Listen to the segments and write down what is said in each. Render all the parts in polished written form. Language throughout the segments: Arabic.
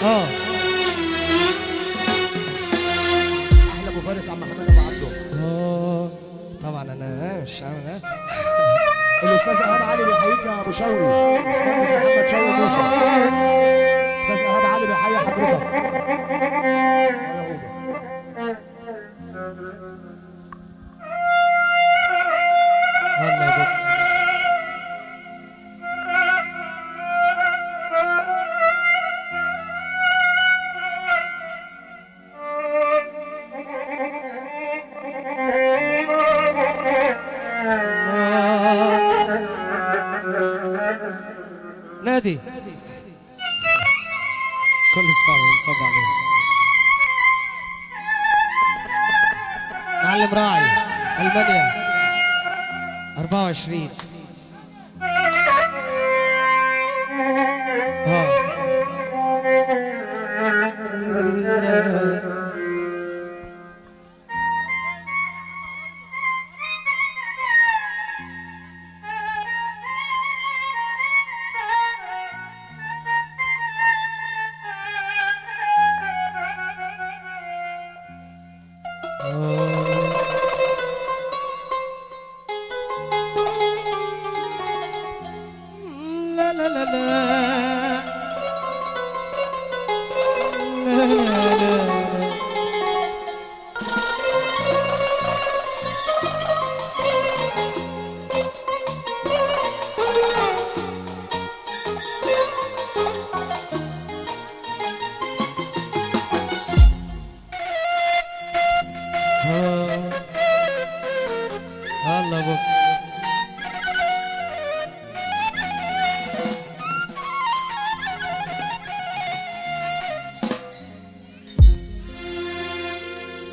اه احلى ابو فارس عم محمد ابو عبده. اه طبعا انا مش عامل الاستاذ ايهاب علي بيحييك يا ابو شوقي، باشمهندس محمد شوقي موسى. استاذ ايهاب علي بيحيي حضرتك. يا هوبا. يلا يا بابا. نادي كل الصعب نصب عليه. معلم راعي المانيا 24. لا لا لا لا لا لا لا. الله بك.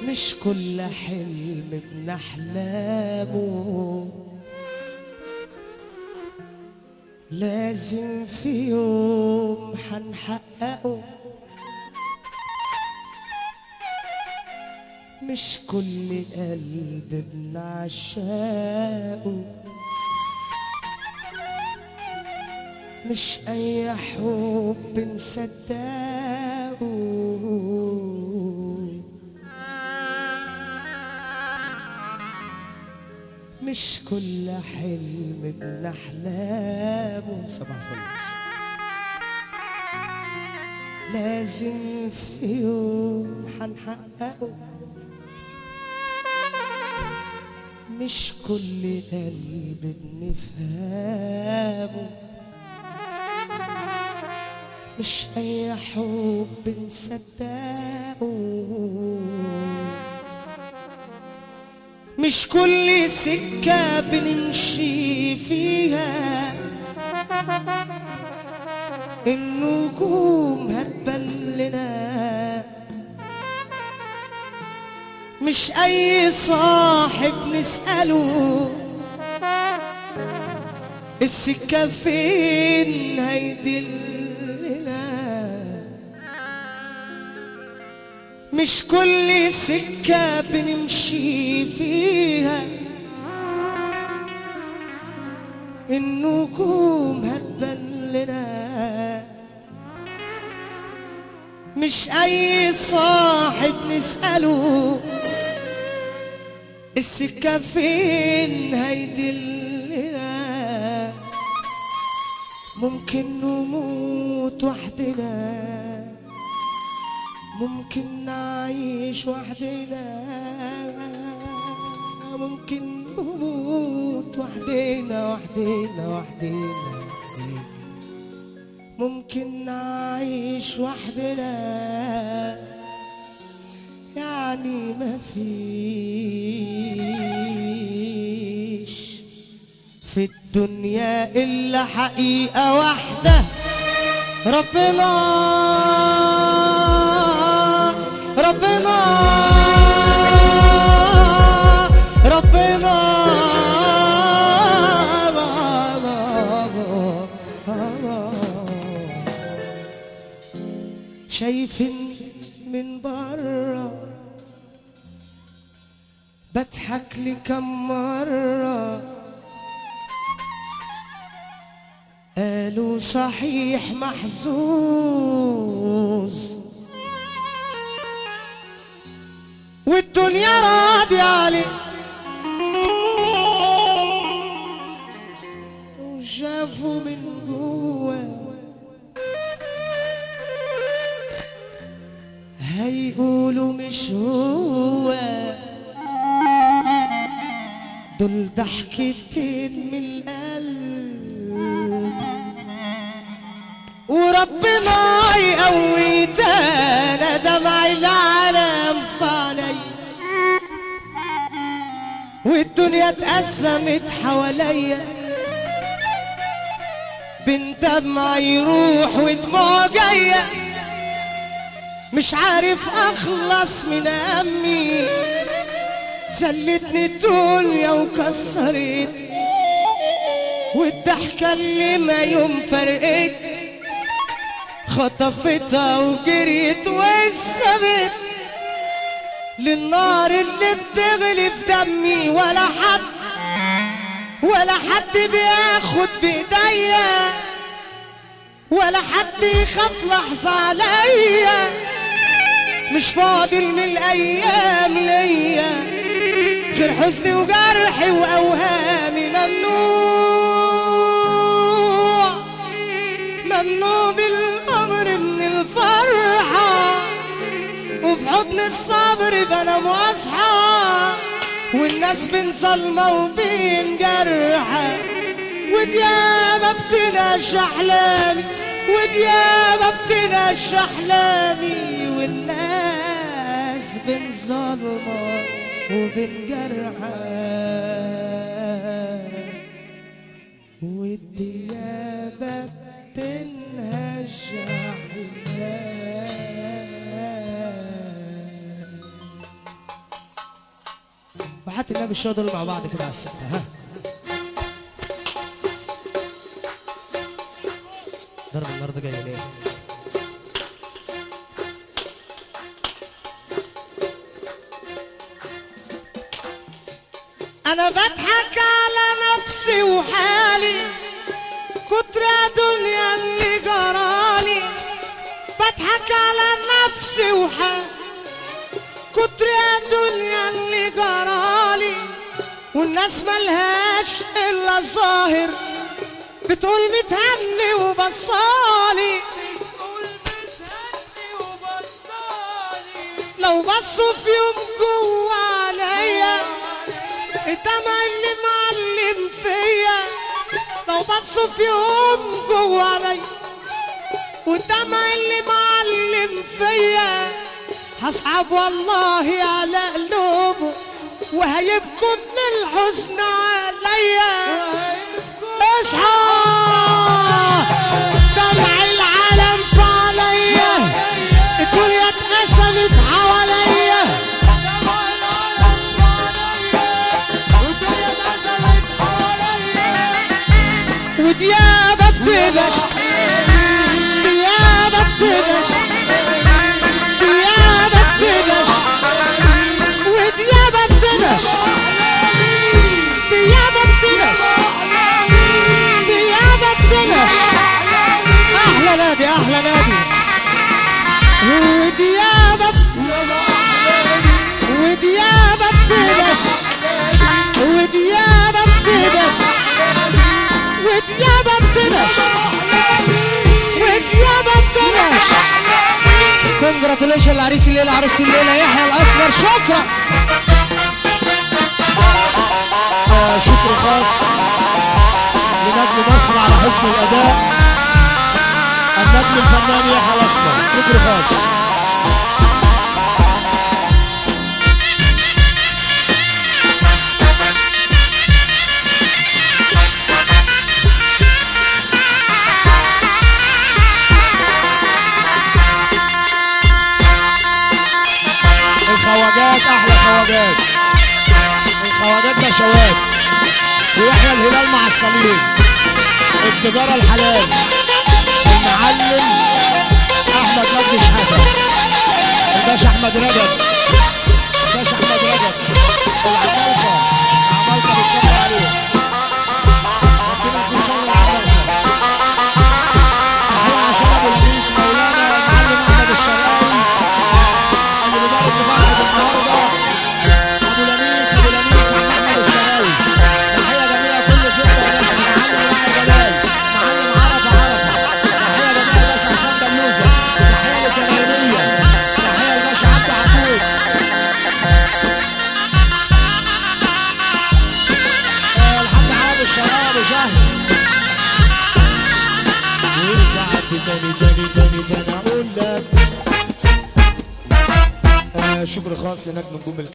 مش كل حلم بنحلمه لازم في يوم حنحققه. مش كل قلب بنعشقه، مش أي حب نصدقه. مش كل حلم بنحلمه صباح الفل لازم في يوم حنحققه. مش كل قلب بنفهمه، مش أي حب نصدقه. مش كل سكة بنمشي فيها النجوم هتبان لنا. مش أي صاحب نسأله السكة فين هيدلنا. مش كل سكة بنمشي فيها النجوم هتبان لنا. مش أي صاحب نسأله السكة فين هيدلنا. ممكن نموت وحدنا، ممكن نعيش وحدنا، ممكن نموت وحدنا وحدنا وحدنا، ممكن نعيش وحدنا. يعني ما فيش في الدنيا إلا حقيقة واحدة، ربنا ربنا ربنا. شايفني من برا بضحك لي كم مرة، قالوا صحيح محظوظ هيقولوا مش هو، دول ضحكتين من القلب، وربنا يقوي انا دمع العالم فعلي، والدنيا اتقسمت حواليا بين دمع يروح ودموع جايه، مش عارف اخلص من امي، زلتني الدنيا وكسرت، والضحكه اللي ما يوم فرقت خطفتها وجريت وسبت للنار اللي بتغلي في دمي، ولا حد بياخد بايديا، ولا حد يخاف لحظة عليا، مش فاضل من الايام ليا غير حزني وجرحي واوهامي، ممنوع بالامر من الفرحة، وفي حضن الصبر بنام واصحى، والناس بين ظلمة وبين جرحة، وديابة بتناش احلامي، وديابة بتناش احلامي، والناس بين ظلمة وبين جرحة، والديابة بتنهش احلامي. وحتى النبي الشهداء دول مع بعض كده على السقف. ها ضرب النهارده جاي ليه؟ انا بضحك على نفسي وحالي، كتر دنيا اللي جرالي، بضحك على نفسي وحالي، كتر دنيا اللي جرالي، والناس ملهاش الا الظاهر، بتقول متهني وبصالي، لو بصوا في يوم جوا عليا الدمع اللي معلم فيا، لو بصوا في يوم جوا عليا والدمع اللي معلم فيا، هصعب والله على قلوبه وهيبكوا من الحزن عليا. اصحى دمع العالم فعليا، الدنيا اتقسمت حواليا، وديابة بتدش، ديابة بتدش، ديابة بتدش، وديابة بتدش، ديابة بتدش، ديابة بتدش. أحلى نادي أحلى نادي، وديابة وديابة بتدش، وديابة بتدش، وديابة بتدش، وديابة بتدش. كونجراتوليشن لعريس الليلة عروسة الليلة يحيى الأصغر. شكرا. شكر خاص لنجم مصر على حسن الأداء، النجم الفنان يحيى الأصغر. شكر خاص. الخواجات احلى خواجات، الخواجات نشوات، ويحيى الهلال مع الصليب، التجاره الحلال، المعلم احمد مجدي شحاته، الباشا احمد رجب، الباشا احمد رجب، العمالقه، العمالقه بتصبر عليه، ربنا يكون شر العمالقه. احنا عشان ابو القيس مولانا المعلم احمد الشرقاوي اللي بيبارك لفرحه النهارده، ابو لميس احمد الشرقاوي. تحيه جميله كل ستة وناس، معلم يحيى جلال، معلم عرفه، تحيه جميله الباشا حسام بلوزه، تحيه للجماهيريه، تحيه للباشا تاني اقول لك شكر خاص هناك من جمل